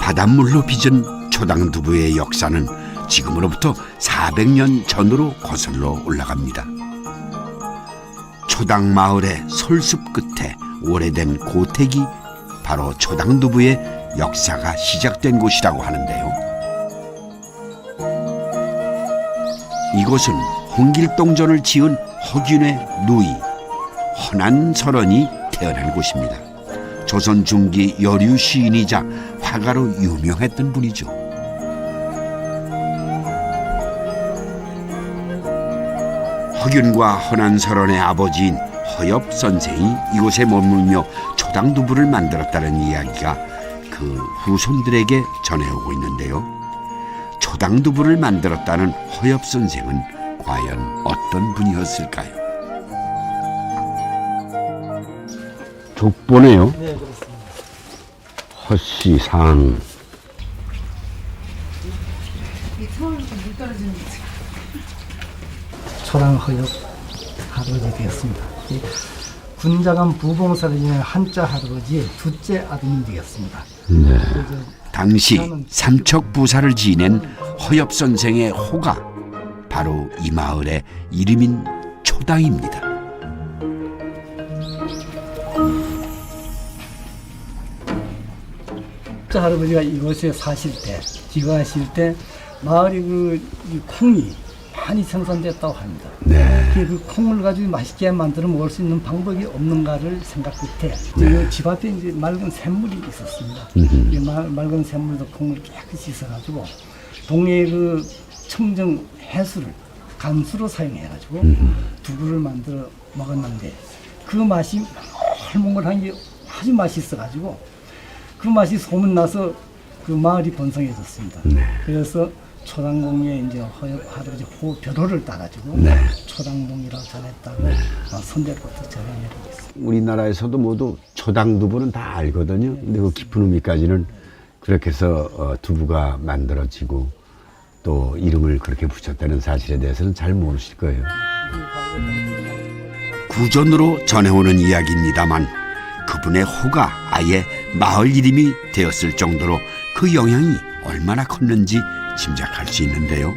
바닷물로 빚은 초당두부의 역사는 지금으로부터 400년 전으로 거슬러 올라갑니다. 초당마을의 솔숲 끝에 오래된 고택이 바로 초당두부의 역사가 시작된 곳이라고 하는데요. 이곳은 홍길동전을 지은 허균의 누이 허난설원이 태어난 곳입니다. 조선 중기 여류 시인이자 화가로 유명했던 분이죠. 허균과 허난설원의 아버지인 허엽 선생이 이곳에 머물며 초당두부를 만들었다는 이야기가 그 후손들에게 전해오고 있는데요. 초당두부를 만들었다는 허엽 선생은 과연 어떤 분이었을까요? 족보네요. 네, 그렇습니다. 허씨상. 초당허엽 할아버지 되었습니다. 군자감 부봉사를 지낸 한자 할아버지 둘째 아드님 되었습니다. 네. 당시 삼척부사를 지낸 허엽 선생의 호가 바로 이 마을의 이름인 초당입니다. 한자 할아버지가 이곳에 사실 때, 지거하실 때 마을이 이 콩이 많이 생산됐다고 합니다. 네. 그 콩을 가지고 맛있게 만들어 먹을 수 있는 방법이 없는가를 생각 끝에 네. 집 앞에 이제 맑은 샘물이 있었습니다. 이 맑은 샘물도 콩을 깨끗이 씻어가지고 동네의 그 청정 해수를 간수로 사용해가지고 두부를 만들어 먹었는데 그 맛이 몽글몽글한 게 아주 맛있어가지고 그 맛이 소문나서 그 마을이 번성해졌습니다. 네. 그래서 초당공에 이제 허엽 할아버지 호 벼로를 따가지고 네. 초당동이라고 전했다고 선대부터 전해내고 있습니다. 우리나라에서도 모두 초당두부는 다 알거든요. 근데 그 깊은 의미까지는 그렇게 해서 두부가 만들어지고 또 이름을 그렇게 붙였다는 사실에 대해서는 잘 모르실 거예요. 구전으로 전해오는 이야기입니다만 그분의 호가 아예 마을 이름이 되었을 정도로 그 영향이 얼마나 컸는지 짐작할 수 있는데요.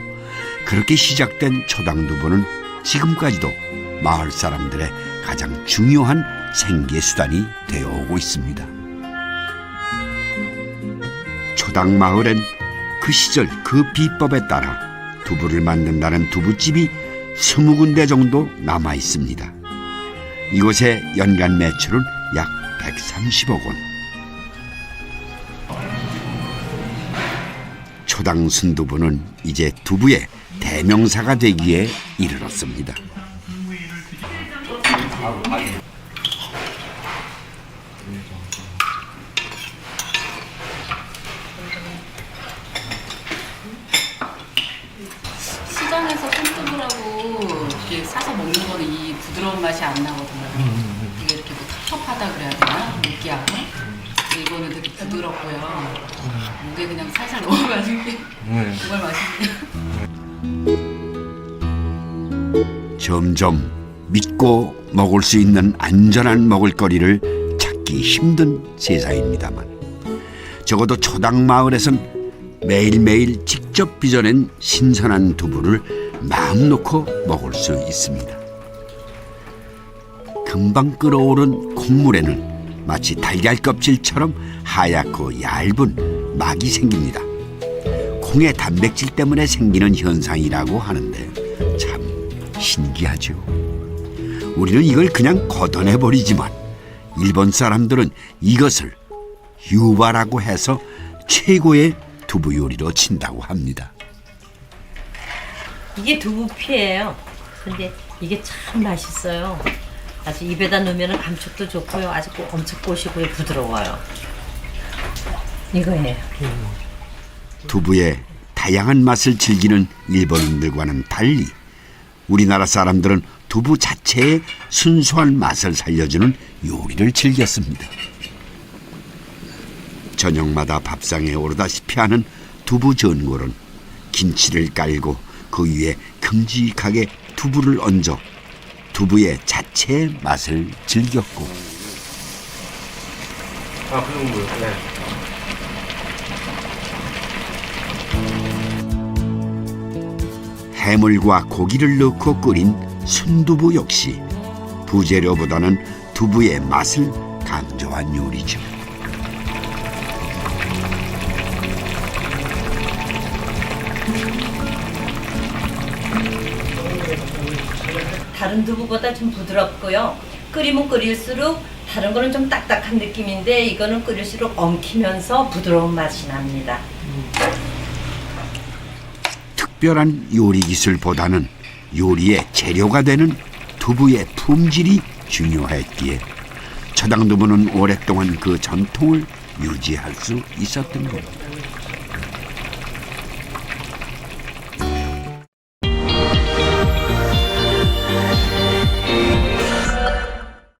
그렇게 시작된 초당두부는 지금까지도 마을 사람들의 가장 중요한 생계수단이 되어오고 있습니다. 초당마을엔 그 시절 그 비법에 따라 두부를 만든다는 두부집이 20군데 정도 남아 있습니다. 이곳의 연간 매출은 약 130억 원. 초당 순두부는 이제 두부의 대명사가 되기에 이르렀습니다. 시장에서 손두부라고 이렇게 사서 먹는 거는 이 부드러운 맛이 안 나거든요. 이게 이렇게 뭐 텁텁하다 그래야 되나? 느끼하고. 이거는 되게 부드럽고요. 목에 그냥 살살 넘어가는 게 정말 맛있네요. 점점 믿고 먹을 수 있는 안전한 먹을거리를 찾기 힘든 세상입니다만 적어도 초당마을에선 매일매일 직접 빚어낸 신선한 두부를 마음 놓고 먹을 수 있습니다. 금방 끓어오른 콩물에는 마치 달걀 껍질처럼 하얗고 얇은 막이 생깁니다. 콩의 단백질 때문에 생기는 현상이라고 하는데 참 신기하죠. 우리는 이걸 그냥 걷어내버리지만 일본 사람들은 이것을 유바라고 해서 최고의 두부 요리로 친다고 합니다. 이게 두부피예요. 근데 이게 참 맛있어요. 아주 입에다 넣으면 감촉도 좋고요. 아주 엄청 꼬시고요. 부드러워요. 이거예요. 두부의 다양한 맛을 즐기는 일본인들과는 달리 우리나라 사람들은 두부 자체의 순수한 맛을 살려주는 요리를 즐겼습니다. 저녁마다 밥상에 오르다시피 하는 두부 전골은 김치를 깔고 그 위에 큼직하게 두부를 얹어 두부의 자체의 맛을 즐겼고 아, 그 정도요? 네. 해물과 고기를 넣고 끓인 순두부 역시 부재료보다는 두부의 맛을 강조한 요리죠. 다른 두부보다 좀 부드럽고요. 끓이면 끓일수록 다른 거는 좀 딱딱한 느낌인데 이거는 끓일수록 엉키면서 부드러운 맛이 납니다. 특별한 요리 기술보다는 요리의 재료가 되는 두부의 품질이 중요했기에 처당두부는 오랫동안 그 전통을 유지할 수 있었던 겁니다.